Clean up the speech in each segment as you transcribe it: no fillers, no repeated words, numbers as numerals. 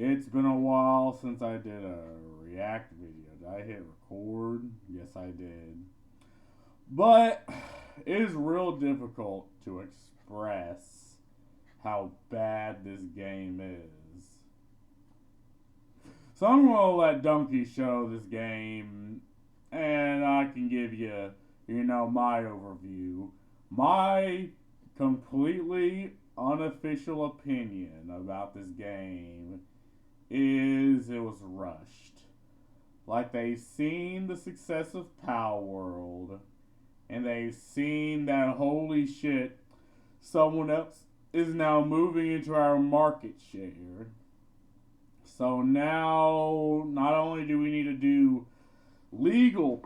It's been a while since I did a react video. Did I hit record? Yes, I did. But it is real difficult to express how bad this game is. So I'm going to let Donkey show this game, and I can give you, my overview. My completely unofficial opinion about this game is it was rushed. Like they've seen the success of Palworld, and they've seen that holy shit, someone else is now moving into our market share. So now, not only do we need to do legal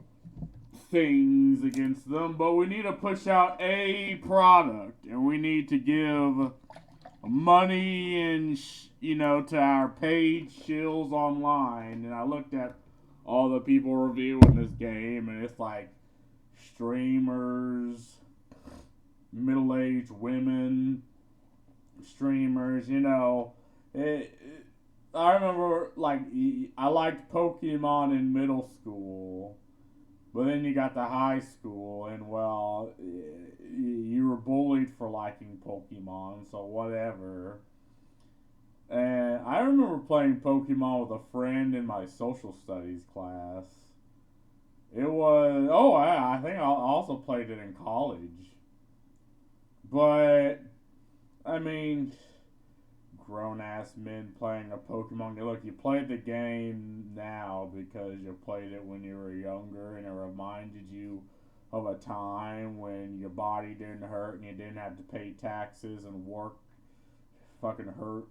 things against them, but we need to push out a product, and we need to give money and to our paid shills online. And I looked at all the people reviewing this game, and it's like streamers, middle-aged women, streamers. I remember I liked Pokemon in middle school, but then you got to high school, and you were bullied for liking Pokemon, so whatever. And I remember playing Pokemon with a friend in my social studies class. It was, I think I also played it in college. But, I mean, grown-ass men playing a Pokemon. Look, you played the game now because you played it when you were younger, and it reminded you of a time when your body didn't hurt and you didn't have to pay taxes and work fucking hurt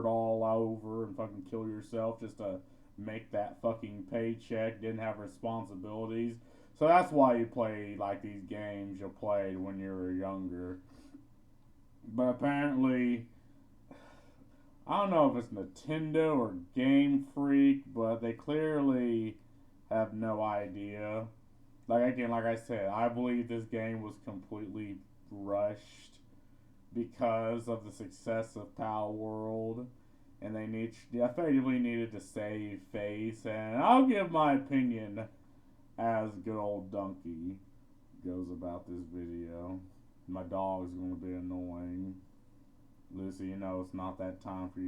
all over and fucking kill yourself just to make that fucking paycheck, didn't have responsibilities. So that's why you play like these games you played when you were younger. But apparently, I don't know if it's Nintendo or Game Freak, but they clearly have no idea. Like I said, I believe this game was completely rushed because of the success of Palworld, and they effectively needed to save face. And I'll give my opinion as good old Donkey goes about this video. My dog's gonna be annoying. Lucy, it's not that time for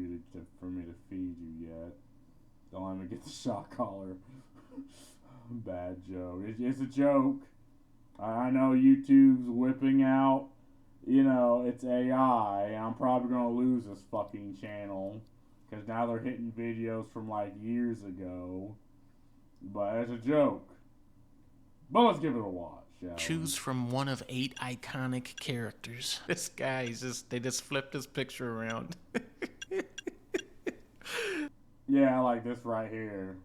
for me to feed you yet. Don't let me get the shock collar. Bad joke. It's a joke. I know YouTube's whipping out, it's AI, and I'm probably going to lose this fucking channel, because now they're hitting videos from like years ago. But it's a joke. But let's give it a watch. Choose from one of 8 iconic characters. This guy, they just flipped his picture around. Yeah, like this right here.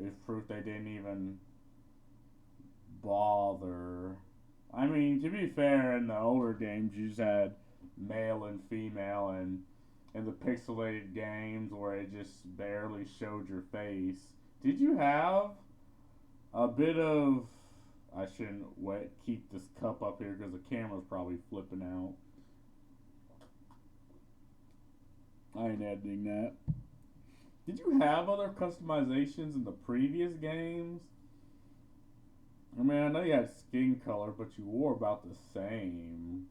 It's proof they didn't even bother. I mean, to be fair, in the older games, you just had male and female, and in the pixelated games where it just barely showed your face. Did you have a bit of... I shouldn't keep this cup up here because the camera's probably flipping out. I ain't editing that. Did you have other customizations in the previous games? I mean, I know you had skin color, but you wore about the same.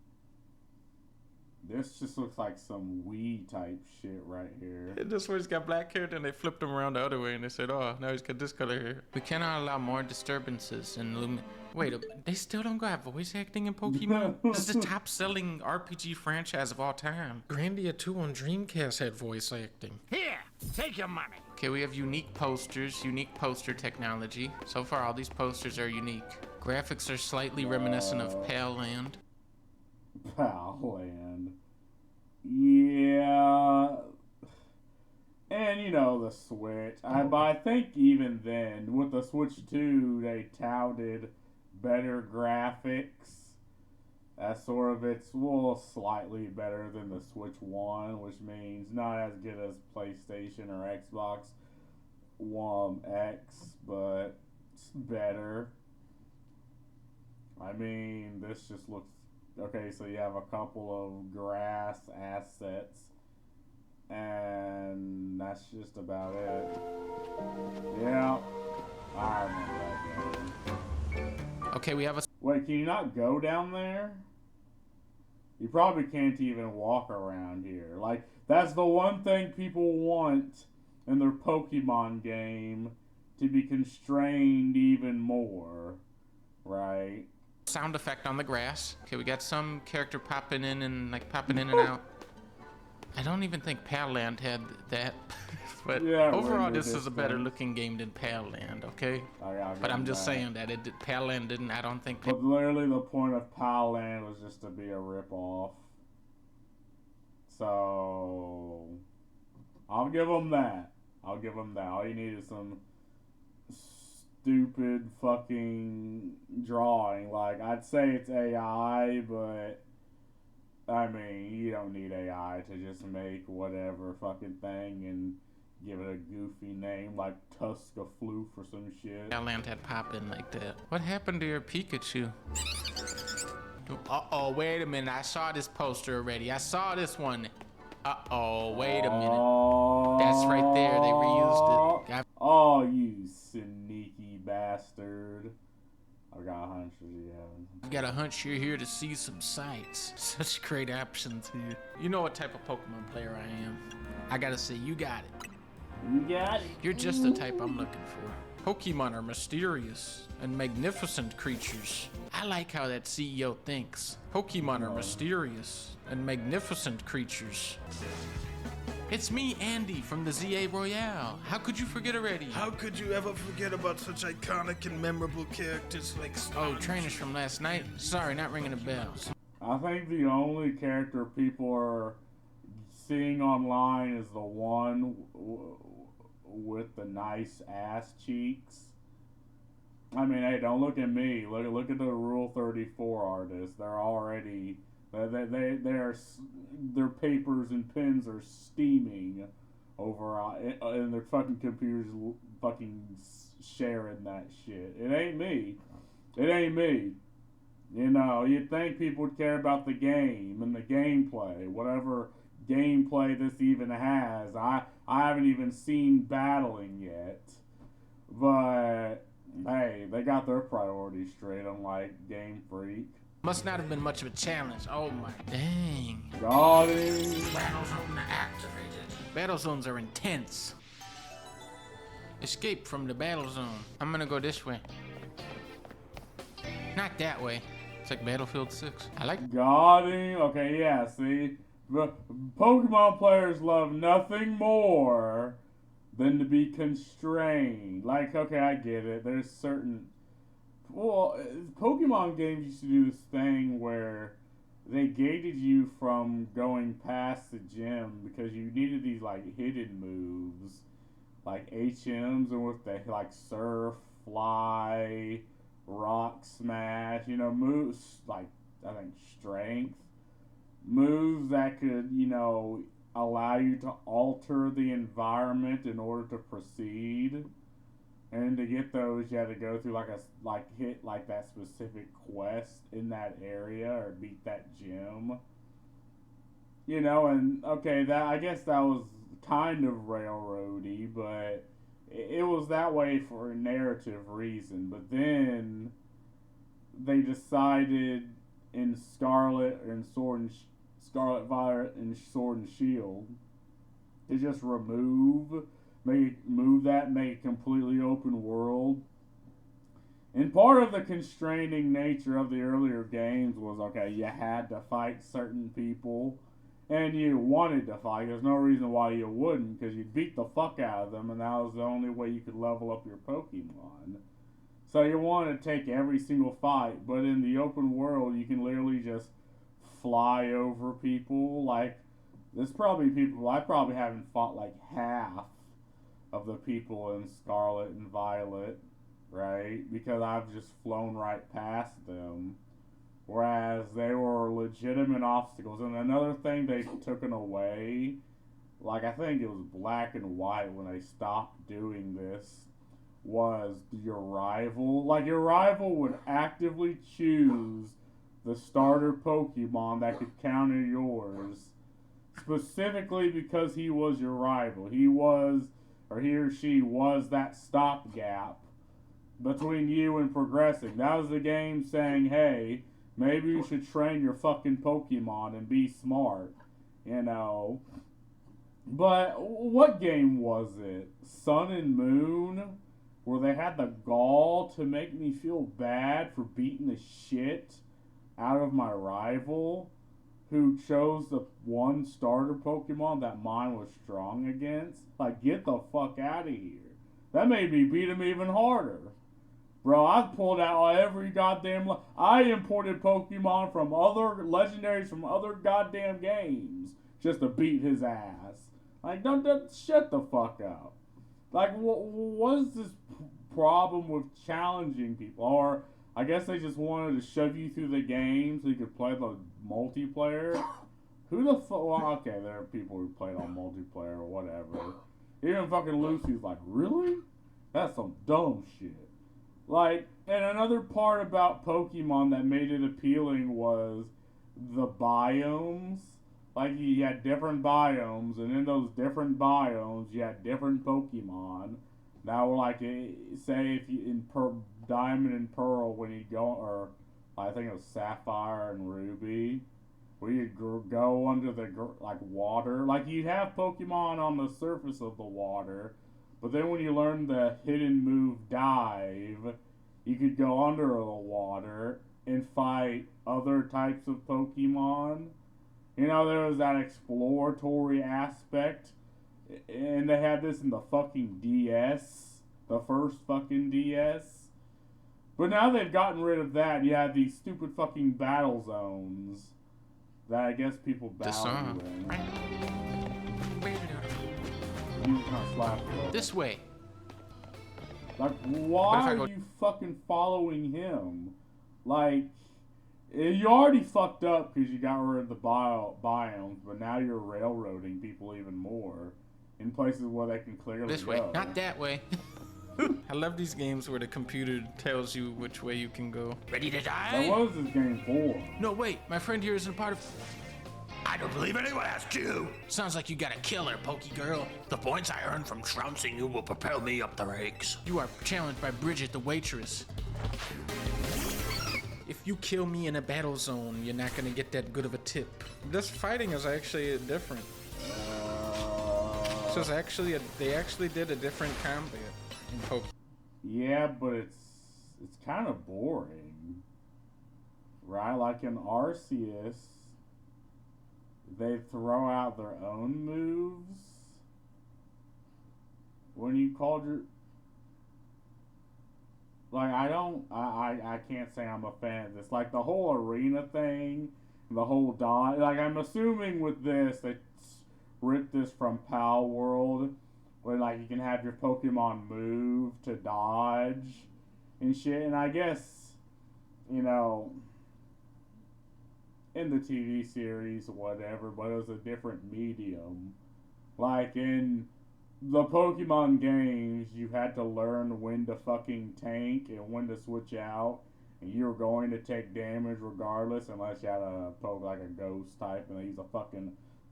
This just looks like some Wii type shit right here. This one's got black hair, then they flipped him around the other way, and they said, oh, now he's got this color here. We cannot allow more disturbances in Wait, they still don't got voice acting in Pokemon? This is the top-selling RPG franchise of all time. Grandia 2 on Dreamcast had voice acting. Here, take your money. Okay, we have unique posters, unique poster technology. So far, all these posters are unique. Graphics are slightly reminiscent of Palworld. Palworld. Yeah. And the Switch. But I think even then, with the Switch 2, they touted better graphics. That's it's slightly better than the Switch 1, which means not as good as PlayStation or Xbox One X, but it's better. I mean, this just looks... Okay, so you have a couple of grass assets, and that's just about it. Yeah, I remember that game. Okay, we have a... Wait, can you not go down there? You probably can't even walk around here. Like, that's the one thing people want in their Pokemon game, to be constrained even more, right? sound effect on the grass. Okay, we got some character popping in and out. I don't even think Palworld had that. But yeah, overall, this is a better looking game than Palworld, okay? But I'm just saying that Palworld didn't, I don't think... But literally the point of Palworld was just to be a rip-off. So... I'll give them that. All you need is some stupid fucking drawing. Like, I'd say it's AI, but... I mean, you don't need AI to just make whatever fucking thing and give it a goofy name like Tuskafloof or some shit. Palworld had pop in like that. What happened to your Pikachu? Uh-oh, wait a minute. I saw this poster already. I saw this one. Uh-oh, wait a minute. That's right there. They reused it. Oh, you sneaky bastard. I've got a hunch that you haven't. I've got a hunch you're here to see some sights. Such great options here. You know what type of Pokemon player I am. I gotta say, you got it. You got it. You're just the type I'm looking for. Pokemon are mysterious and magnificent creatures. I like how that CEO thinks. Pokemon are mysterious and magnificent creatures. It's me, Andy, from the ZA Royale. How could you forget already? How could you ever forget about such iconic and memorable characters like Oh, trainers from last night? Sorry, not ringing a bell. I think the only character people are seeing online is the one with the nice ass cheeks. I mean, hey, don't look at me. Look at the Rule 34 artists. They're already... their papers and pens are steaming over and their fucking computers fucking sharing that shit. It ain't me. You know, you'd think people would care about the game and the gameplay, whatever gameplay this even has. I haven't even seen battling yet, but hey, they got their priorities straight, unlike Game Freak. Must not have been much of a challenge. Oh my, dang. Got it. Battle zone activated. Battle zones are intense. Escape from the battle zone. I'm gonna go this way. Not that way. It's like Battlefield 6. I like... Got him. Okay, yeah, see? Pokemon players love nothing more than to be constrained. Like, okay, I get it. There's certain... Well, Pokemon games used to do this thing where they gated you from going past the gym because you needed these, like, hidden moves. Like HMs and with the, like, Surf, Fly, Rock Smash, you know, moves, like, I think, Strength. Moves that could, you know, allow you to alter the environment in order to proceed. And to get those, you had to go through hit that specific quest in that area or beat that gym. You know, and okay, I guess that was kind of railroady, but it was that way for a narrative reason. But then they decided in Scarlet Violet and Sword and Shield to just make it completely open world. And part of the constraining nature of the earlier games was, okay, you had to fight certain people, and you wanted to fight. There's no reason why you wouldn't, because you'd beat the fuck out of them, and that was the only way you could level up your Pokemon. So you wanted to take every single fight, but in the open world, you can literally just fly over people. Like, there's probably people, I probably haven't fought like half of the people in Scarlet and Violet, right? Because I've just flown right past them. Whereas they were legitimate obstacles. And another thing they've taken away, like I think it was Black and White when they stopped doing this, was your rival. Like your rival would actively choose the starter Pokemon that could counter yours specifically because he was your rival. He was, or he or she was that stopgap between you and progressing. That was the game saying, hey, maybe you should train your fucking Pokemon and be smart, you know. But what game was it? Sun and Moon? Where they had the gall to make me feel bad for beating the shit out of my rival, who chose the one starter Pokemon that mine was strong against. Like, get the fuck out of here. That made me beat him even harder. Bro, I pulled out every goddamn... I imported Pokemon from other legendaries from other goddamn games just to beat his ass. Like, don't shut the fuck up. Like, what is this problem with challenging people? Or, I guess they just wanted to shove you through the game so you could play the multiplayer. Who the fuck? Well, okay, there are people who played on multiplayer or whatever. Even fucking Lucy's like, really? That's some dumb shit. Like, and another part about Pokemon that made it appealing was the biomes. Like, you had different biomes, and in those different biomes, you had different Pokemon. Now, like, say if you in Diamond and Pearl, when you go, or I think it was Sapphire and Ruby, where you go under the like water. Like, you'd have Pokemon on the surface of the water, but then when you learn the hidden move Dive, you could go under the water and fight other types of Pokemon. You know, there was that exploratory aspect, and they had this in the fucking DS, the first fucking DS. But now they've gotten rid of that, and you have these stupid fucking battle zones that I guess people value in. You kind of slap it. This way. Like, why are you fucking following him? Like, you already fucked up because you got rid of the biomes, but now you're railroading people even more in places where they can clearly this way, not that way. I love these games where the computer tells you which way you can go. Ready to die? Now, what is this game for? No, wait, my friend here isn't part of... I don't believe anyone asked you. Sounds like you got a killer, Pokey Girl. The points I earn from trouncing you will propel me up the ranks. You are challenged by Bridget, the waitress. If you kill me in a battle zone, you're not gonna get that good of a tip. This fighting is actually different. So it's actually they actually did a different combat in Pokemon. Yeah, but it's kind of boring, right? Like in Arceus, they throw out their own moves when you called your... Like, I can't say I'm a fan of this. Like, the whole arena thing, the whole dodge. Like, I'm assuming with this, they ripped this from Palworld, where, like, you can have your Pokemon move to dodge and shit. And I guess, you know, in the TV series, whatever, but it was a different medium. Like, in the Pokemon games, you had to learn when to fucking tank and when to switch out, and you were going to take damage regardless, unless you had a poke like a ghost type and they use a fucking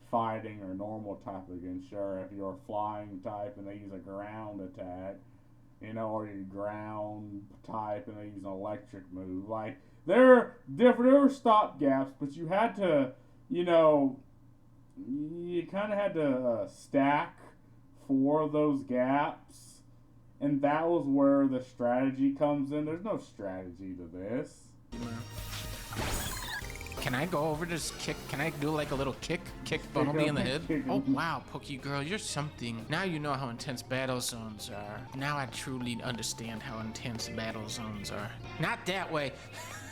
fighting or normal type against. Sure, if you're a flying type and they use a ground attack, you know, or you ground type and they use an electric move. Like, they're different. There were stopgaps, but you had to, you know, you kind of had to stack for those gaps, and that was where the strategy comes in. There's no strategy to this. Can I go over this kick? Can I do like a little kick bumble me in the head? Oh wow, Pokey Girl, you're something. Now you know how intense battle zones are. Now I truly understand how intense battle zones are. Not that way.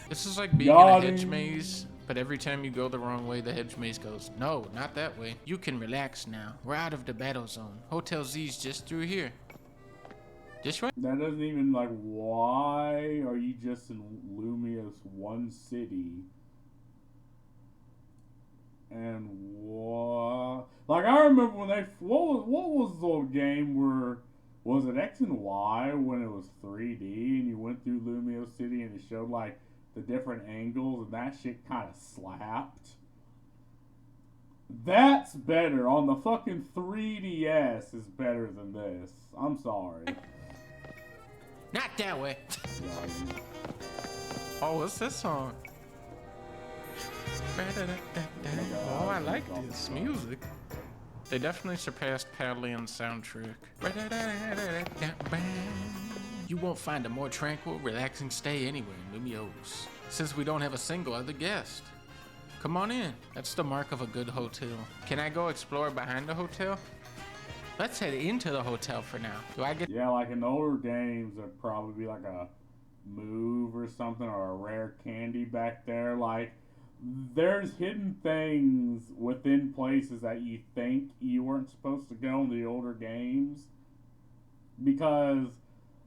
This is like being in a hedge maze, but every time you go the wrong way, the hedge maze goes, no, not that way. You can relax now. We're out of the battle zone. Hotel Z's just through here. This way? That doesn't even, like, why are you just in Lumios one city? And what? Like, I remember when they, what was the game where, was it X and Y when it was 3D and you went through Lumio City and it showed, like, the different angles, and that shit kind of slapped. That's better. On the fucking 3DS is better than this. I'm sorry. Not that way. Oh, what's this song? Oh, I like this music. They definitely surpassed Palworld's soundtrack. You won't find a more tranquil, relaxing stay anywhere in Lumiose, since we don't have a single other guest. Come on in. That's the mark of a good hotel. Can I go explore behind the hotel? Let's head into the hotel for now. Do I get... Yeah, like in older games, there'd probably be like a move or something, or a rare candy back there. Like, there's hidden things within places that you think you weren't supposed to go in the older games. Because,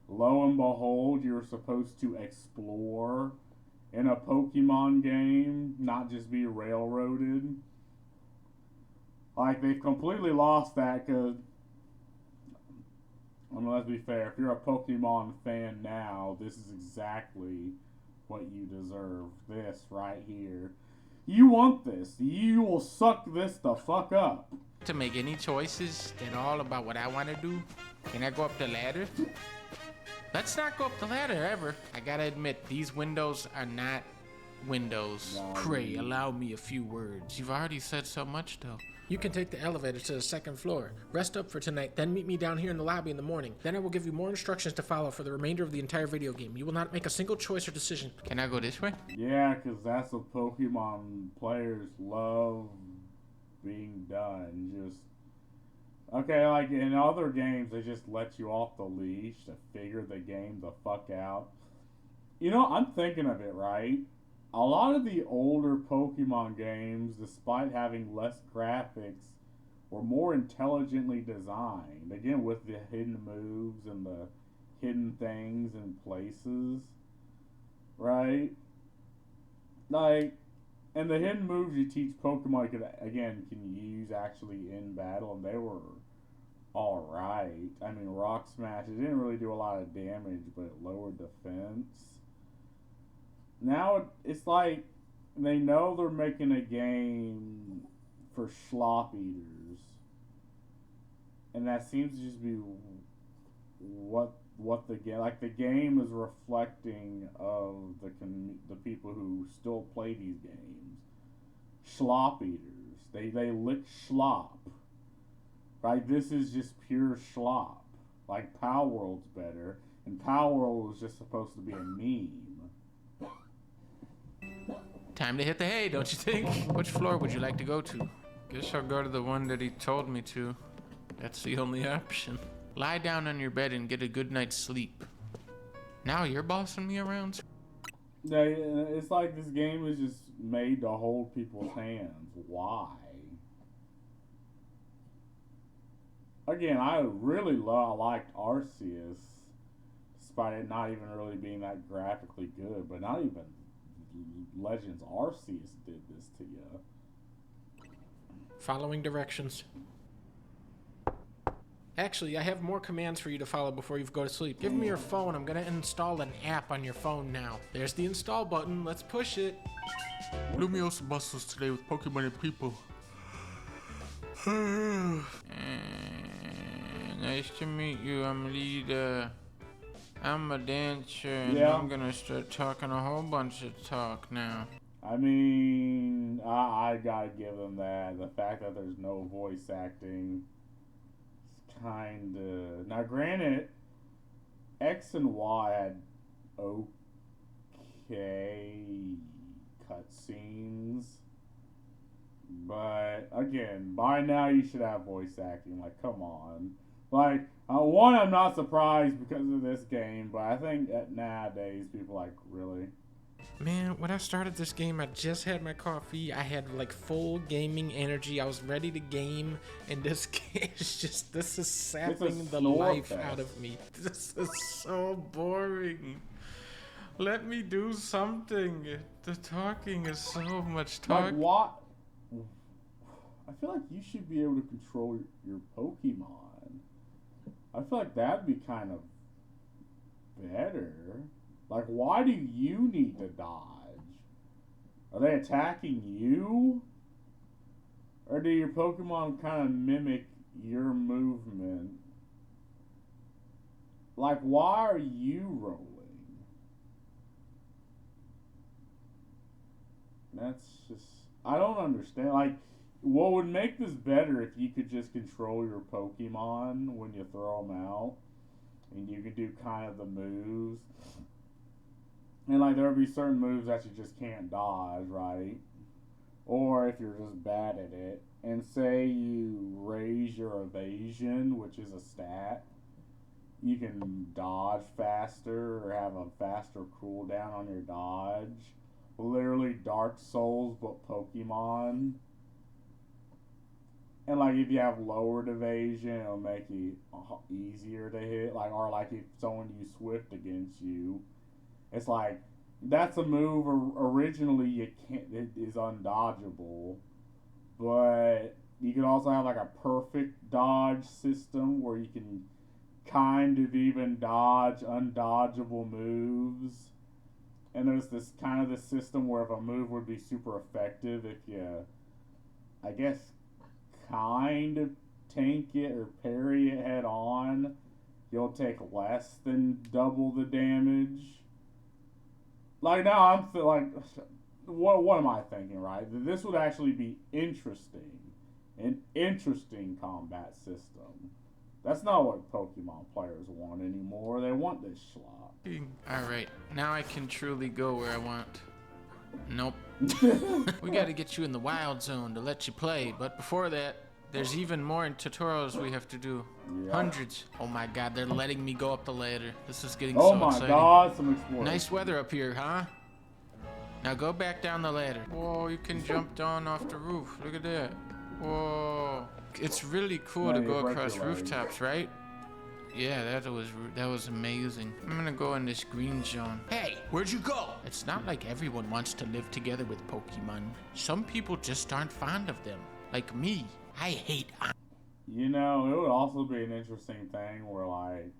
lo and behold, you're supposed to explore in a Pokemon game, not just be railroaded. Like, they've completely lost that, because, I mean, let's be fair, if you're a Pokemon fan now, this is exactly what you deserve. This right here. You want this. You will suck this the fuck up. to make any choices at all about what I want to do? Can I go up the ladder? Let's not go up the ladder ever. I gotta admit, these windows are not windows. Pray, allow me a few words. You've already said so much, though. You can take the elevator to the second floor. Rest up for tonight, then meet me down here in the lobby in the morning. Then I will give you more instructions to follow for the remainder of the entire video game. You will not make a single choice or decision. Can I go this way? Yeah, because that's what Pokemon players love being done. Just, okay, like in other games, they just let you off the leash to figure the game the fuck out. You know, I'm thinking of it, right? A lot of the older Pokemon games, despite having less graphics, were more intelligently designed. Again, with the hidden moves and the hidden things and places, right? Like, and the hidden moves you teach Pokemon can use actually in battle, and they were alright. I mean, Rock Smash, it didn't really do a lot of damage, but it lowered defense. Now it's like they know they're making a game for slop eaters, and that seems to just be what the game, like, the game is reflecting of the people who still play these games. Slop eaters, they lick slop, right? This is just pure slop. Like, Palworld's better, and Palworld was just supposed to be a meme. Time to hit the hay, don't you think? Which floor would you like to go to? Guess I'll go to the one that he told me to. That's the only option. Lie down on your bed and get a good night's sleep. Now you're bossing me around? It's like this game is just made to hold people's hands. Why? Again, I really liked Arceus, despite it not even really being that graphically good, but not even Legends Arceus did this to you. Following directions. Actually, I have more commands for you to follow before you go to sleep. Give me your phone. I'm gonna install an app on your phone now. There's the install button. Let's push it. Lumiose bustles today with Pokemon and people. Nice to meet you. I'm Lida. I'm a dancer, and I'm gonna start talking a whole bunch of talk now. I mean, I gotta give them that. The fact that there's no voice acting is kinda... Now, granted, X and Y had okay cutscenes, but again, by now you should have voice acting. Like, come on. Like, one, I'm not surprised because of this game, but I think that nowadays people like, really? Man, when I started this game, I just had my coffee. I had like full gaming energy. I was ready to game, and this game is just, this is sapping the life out of me. This is so boring. Let me do something. The talking is so much talk. Like, what? I feel like you should be able to control your Pokemon. I feel like that'd be kind of better. Like, why do you need to dodge? Are they attacking you? Or do your Pokemon kind of mimic your movement? Like, why are you rolling? That's just... I don't understand. Like, what would make this better if you could just control your Pokemon when you throw them out? And you could do kind of the moves. And, like, there would be certain moves that you just can't dodge, right? Or if you're just bad at it. And say you raise your evasion, which is a stat. You can dodge faster or have a faster cooldown on your dodge. Literally Dark Souls, but Pokemon. And like if you have lowered evasion, it'll make it easier to hit. Like, or like if someone used Swift against you, it's like that's a move originally you can't. It is undodgeable, but you can also have like a perfect dodge system where you can kind of even dodge undodgeable moves. And there's this kind of this system where if a move would be super effective if you, I guess, kind of tank it or parry it head on, you'll take less than double the damage. Like now I'm like, what am I thinking, right? This would actually be interesting, an interesting combat system. That's not what Pokemon players want anymore. They want this schlop. Alright, now I can truly go where I want. Nope. We gotta get you in the wild zone to let you play, but before that, there's even more tutorials we have to do. Yeah. Hundreds. Oh my god, they're letting me go up the ladder. This is getting so exciting. Oh my god, some exploring. Nice weather up here, huh? Now go back down the ladder. Whoa, you can jump down off the roof. Look at that. Whoa. It's really cool to go across rooftops, right? Yeah, that was amazing. I'm gonna go in this green zone. Hey, where'd you go? It's not like everyone wants to live together with Pokemon. Some people just aren't fond of them. Like me. I hate... You know, it would also be an interesting thing where, like...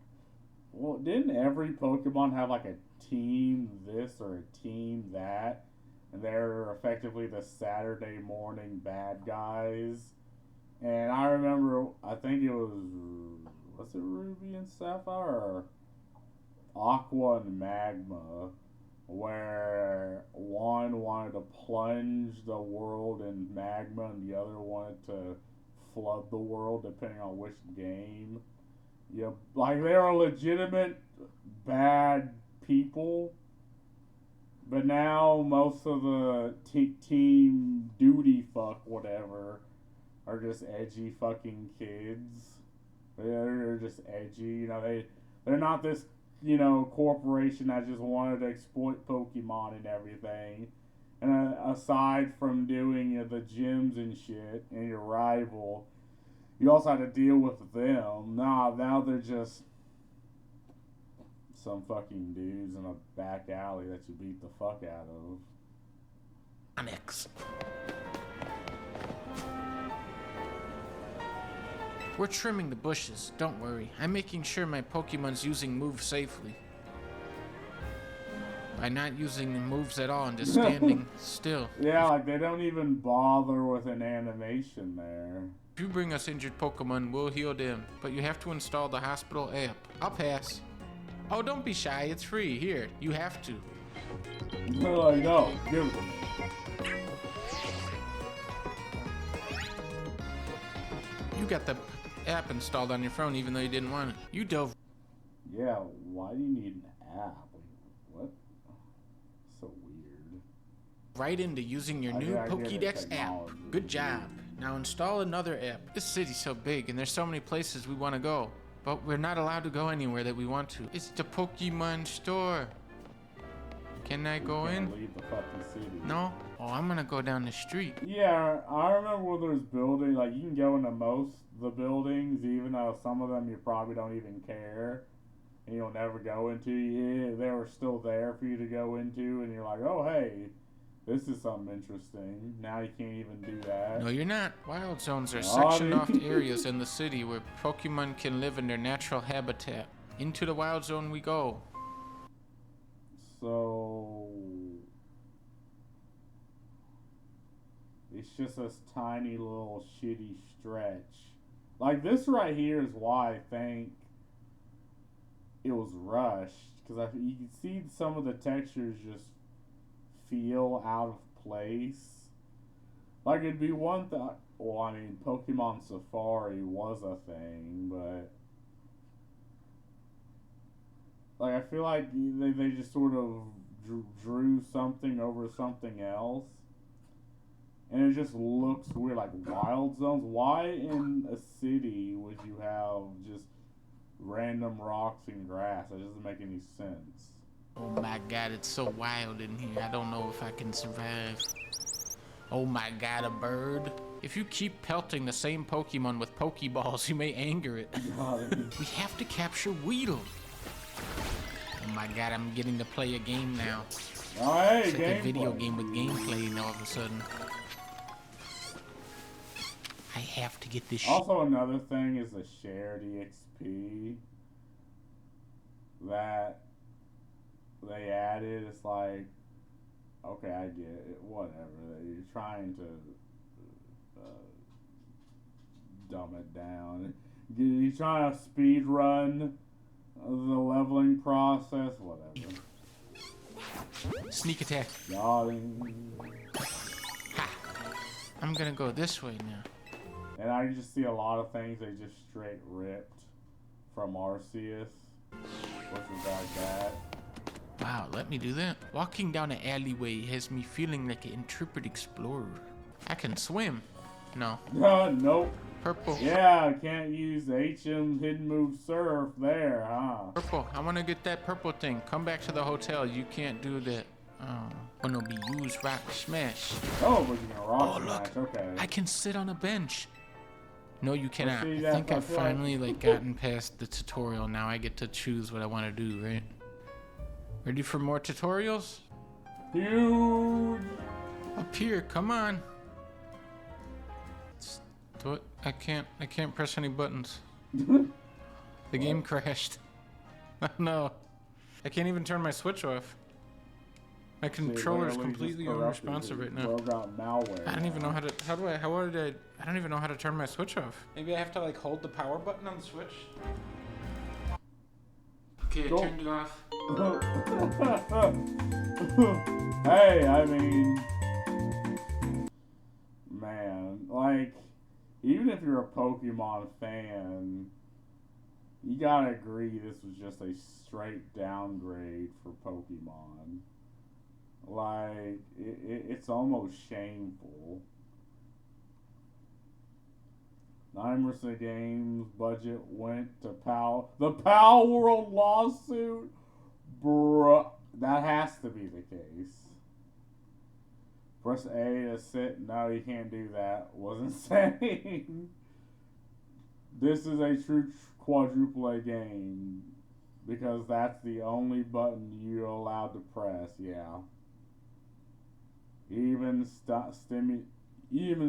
Well, didn't every Pokemon have, like, a team this or a team that? And they're effectively the Saturday morning bad guys. And I remember, I think it was it Ruby and Sapphire? Or Aqua and Magma, where one wanted to plunge the world in magma and the other wanted to flood the world, depending on which game. Yeah, like they are legitimate bad people, but now most of the team duty fuck whatever are just edgy fucking kids. They're just edgy, you know. They're not this, you know, corporation that just wanted to exploit Pokemon and everything. And aside from doing the gyms and shit and your rival, you also had to deal with them. Now they're just some fucking dudes in a back alley that you beat the fuck out of. Onyx. We're trimming the bushes, don't worry. I'm making sure my Pokemon's using moves safely. By not using moves at all and just standing still. Yeah, like they don't even bother with an animation there. If you bring us injured Pokemon, we'll heal them. But you have to install the hospital app. I'll pass. Oh, don't be shy, it's free. Here, you have to. No, give it. You got the app installed on your phone even though you didn't want it. You dove. Yeah, why do you need an app? What? So weird. Right into using your new Pokédex app. Good job. Now install another app. This city's so big and there's so many places we want to go. But we're not allowed to go anywhere that we want to. It's the Pokemon store. Can I go in? Leave the fucking city. No? Oh, I'm gonna go down the street. Yeah, I remember when there's buildings, like you can go into most of the buildings, even though some of them you probably don't even care. And you'll never go into. Yeah, they were still there for you to go into, and you're like, oh hey, this is something interesting. Now you can't even do that. No, you're not. Wild zones are sectioned off areas in the city where Pokemon can live in their natural habitat. Into the wild zone we go. So It's just this tiny little shitty stretch. Like this right here is why I think it was rushed, because you can see some of the textures just feel out of place. Like it'd be one thing. Well, I mean, Pokemon Safari was a thing, but like I feel like they just sort of drew something over something else, and it just looks weird. Like wild zones. Why in a city would you have just random rocks and grass? That doesn't make any sense. Oh my god, it's so wild in here. I don't know if I can survive. Oh my god, a bird. If you keep pelting the same Pokemon with Pokeballs, you may anger it. We have to capture Weedle. Oh my god, I'm getting to play a game now. Oh, hey, it's like a video game with gameplay all of a sudden. I have to get this Also, another thing is the shared EXP that they added. It's like, okay, I get it. Whatever. You're trying to dumb it down. You're trying to speed run the leveling process. Whatever. Sneak attack. Got him. Ha! I'm gonna go this way now. And I just see a lot of things they just straight ripped from Arceus, which is like that. Wow, let me do that. Walking down an alleyway has me feeling like an intrepid explorer. I can swim. No. Nope. Purple. Yeah, I can't use HM hidden move surf there, huh? Purple. I want to get that purple thing. Come back to the hotel. You can't do that. Oh. Wanna be used rock smash. Oh, but you're gonna rock look. smash, okay. I can sit on a bench. No, you cannot. see, I think that's I've finally gotten past the tutorial. Now I get to choose what I want to do, right? Ready for more tutorials? Huge. Up here, come on. Do it. I can't press any buttons. The game crashed. Oh no. I can't even turn my Switch off. My controller is completely unresponsive right now. Got malware. I don't even know how to. I don't even know how to turn my Switch off. Maybe I have to like hold the power button on the Switch. Okay, I turned it off. Hey, I mean, man, like, even if you're a Pokemon fan, you gotta agree this was just a straight downgrade for Pokemon. Like, it's almost shameful. 9% Games budget went to the Palworld lawsuit? Bruh, that has to be the case. Press A to sit. No, you can't do that. Wasn't saying. This is a true quadruple A game. Because that's the only button you're allowed to press, yeah. Even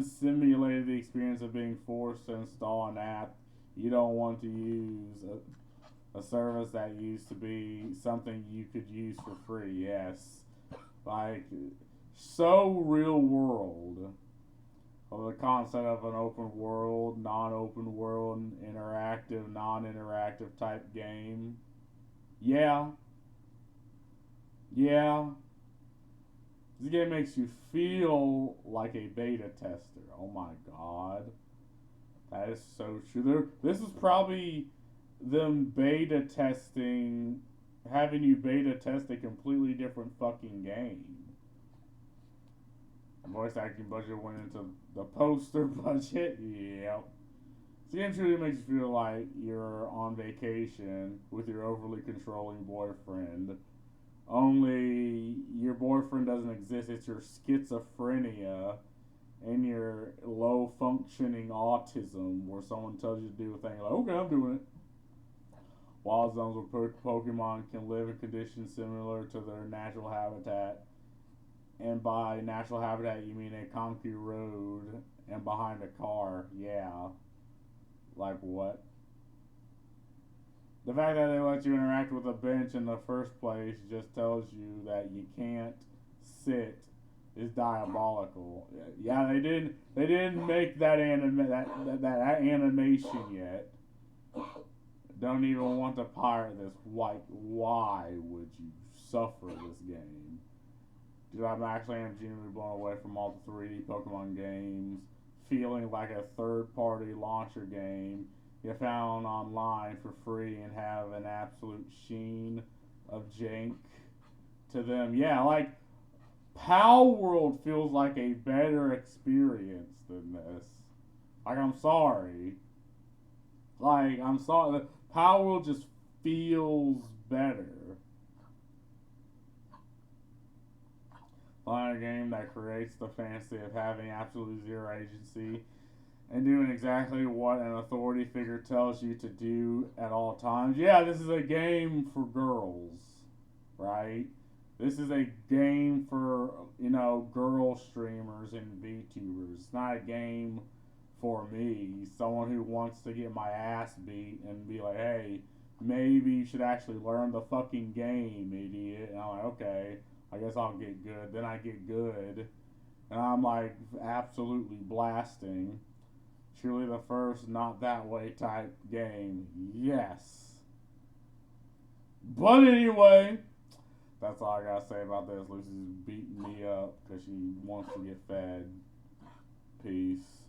simulated the experience of being forced to install an app you don't want to use, a service that used to be something you could use for free. Yes, like so real world of the concept of an open world, non-open world, interactive, non-interactive type game. Yeah. This game makes you feel like a beta tester. Oh my god. That is so true. This is probably them beta testing, having you beta test a completely different fucking game. Voice acting budget went into the poster budget. Yep. This game truly makes you feel like you're on vacation with your overly controlling boyfriend. Only your boyfriend doesn't exist. It's your schizophrenia and your low functioning autism where someone tells you to do a thing like, okay, I'm doing it. Wild zones where Pokemon can live in conditions similar to their natural habitat. And by natural habitat, you mean a concrete road and behind a car. Yeah. Like what? The fact that they let you interact with a bench in the first place just tells you that you can't sit is diabolical. Yeah, they didn't make that that animation yet. Don't even want to pirate this. Why would you suffer this game? Dude, I'm genuinely blown away from all the 3D Pokemon games, feeling like a third-party launcher game you found online for free and have an absolute sheen of jank to them. Yeah, like, Palworld feels like a better experience than this. Like, I'm sorry. Like, I'm sorry. Palworld just feels better. Playing a game that creates the fantasy of having absolutely zero agency and doing exactly what an authority figure tells you to do at all times. Yeah, this is a game for girls, right? This is a game for, girl streamers and VTubers. It's not a game for me, someone who wants to get my ass beat and be like, hey, maybe you should actually learn the fucking game, idiot. And I'm like, okay, I guess I'll get good. Then I get good. And I'm like absolutely blasting. Truly the first not that way type game. Yes. But anyway, that's all I gotta say about this. Lucy's beating me up because she wants to get fed. Peace.